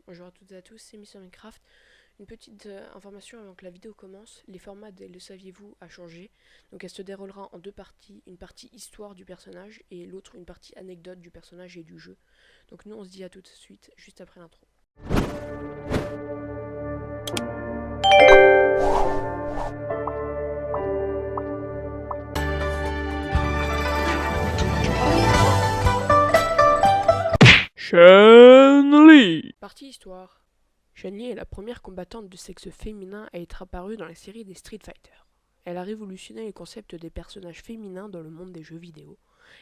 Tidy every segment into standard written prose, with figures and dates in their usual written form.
Bonjour à toutes et à tous, c'est Mister Minecraft. Une petite information avant que la vidéo commence. Les formats de Le saviez-vous a changé. Donc elle se déroulera en deux parties. Une partie histoire du personnage et l'autre une partie anecdote du personnage et du jeu. Donc nous on se dit à tout de suite juste après l'intro. Chun-Li. Partie histoire. Chun-Li est la première combattante de sexe féminin à être apparue dans la série des Street Fighter. Elle a révolutionné le concept des personnages féminins dans le monde des jeux vidéo,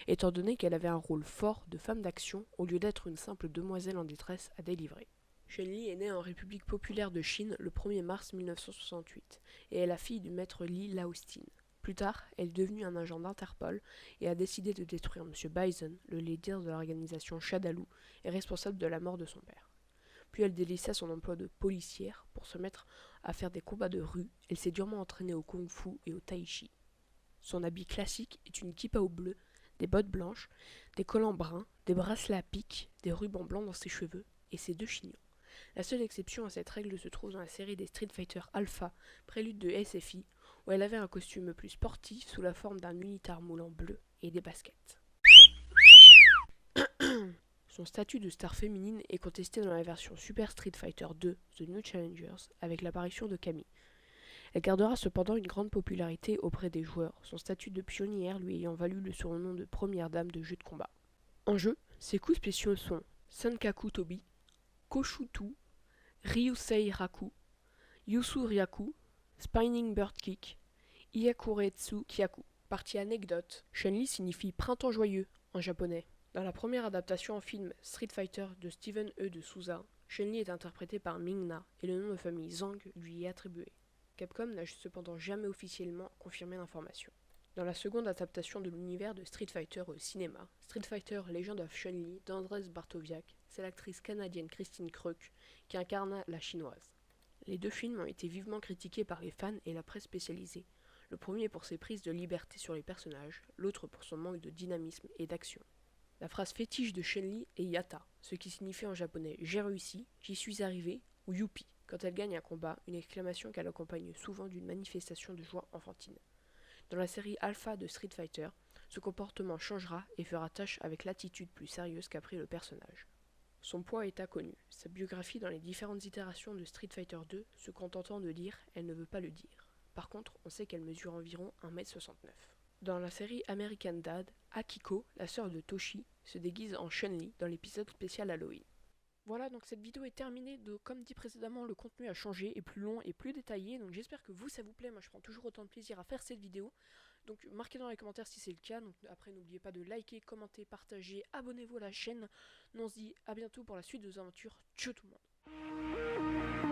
étant donné qu'elle avait un rôle fort de femme d'action au lieu d'être une simple demoiselle en détresse à délivrer. Chun-Li est née en République populaire de Chine le 1er mars 1968 et est la fille du maître Li Laostin. Plus tard, elle est devenue un agent d'Interpol et a décidé de détruire M. Bison, le leader de l'organisation Shadaloo et responsable de la mort de son père. Puis elle délaissa son emploi de policière pour se mettre à faire des combats de rue. Elle s'est durement entraînée au kung-fu et au tai-chi. Son habit classique est une kippa au bleu, des bottes blanches, des collants bruns, des bracelets à pic, des rubans blancs dans ses cheveux et ses deux chignons. La seule exception à cette règle se trouve dans la série des Street Fighter Alpha, prélude de SFI, où elle avait un costume plus sportif sous la forme d'un unitard moulant bleu et des baskets. Son statut de star féminine est contesté dans la version Super Street Fighter 2 The New Challengers avec l'apparition de Camille. Elle gardera cependant une grande popularité auprès des joueurs, son statut de pionnière lui ayant valu le surnom de première dame de jeu de combat. En jeu, ses coups spéciaux sont Sankaku Tobi, Koshutu, Ryusei Raku, Yusu Ryaku, Spinning Bird Kick, Iakuretsu Kyaku. Partie anecdote, Chun-Li signifie printemps joyeux en japonais. Dans la première adaptation en film Street Fighter de Steven E. de Souza, Chun-Li est interprétée par Ming-Na et le nom de famille Zhang lui est attribué. Capcom n'a cependant jamais officiellement confirmé l'information. Dans la seconde adaptation de l'univers de Street Fighter au cinéma, Street Fighter Legend of Chun-Li d'Andrzej Bartowiak, c'est l'actrice canadienne Christine Kruk qui incarna la chinoise. Les deux films ont été vivement critiqués par les fans et la presse spécialisée, le premier pour ses prises de liberté sur les personnages, l'autre pour son manque de dynamisme et d'action. La phrase fétiche de Chun-Li est Yata, ce qui signifie en japonais j'ai réussi, j'y suis arrivé ou Youpi, quand elle gagne un combat, une exclamation qu'elle accompagne souvent d'une manifestation de joie enfantine. Dans la série Alpha de Street Fighter, ce comportement changera et fera tâche avec l'attitude plus sérieuse qu'a pris le personnage. Son poids est inconnu, sa biographie dans les différentes itérations de Street Fighter 2 se contentant de dire elle ne veut pas le dire. Par contre, on sait qu'elle mesure environ 1m69. Dans la série American Dad, Akiko, la sœur de Toshi, se déguise en Chun-Li dans l'épisode spécial Halloween. Voilà, donc cette vidéo est terminée. Comme dit précédemment, le contenu a changé, est plus long et plus détaillé. Donc j'espère que vous, ça vous plaît. Moi, je prends toujours autant de plaisir à faire cette vidéo. Donc marquez dans les commentaires si c'est le cas. Donc après, n'oubliez pas de liker, commenter, partager, abonnez-vous à la chaîne. Nous on se dit à bientôt pour la suite de nos aventures. Tchau tout le monde.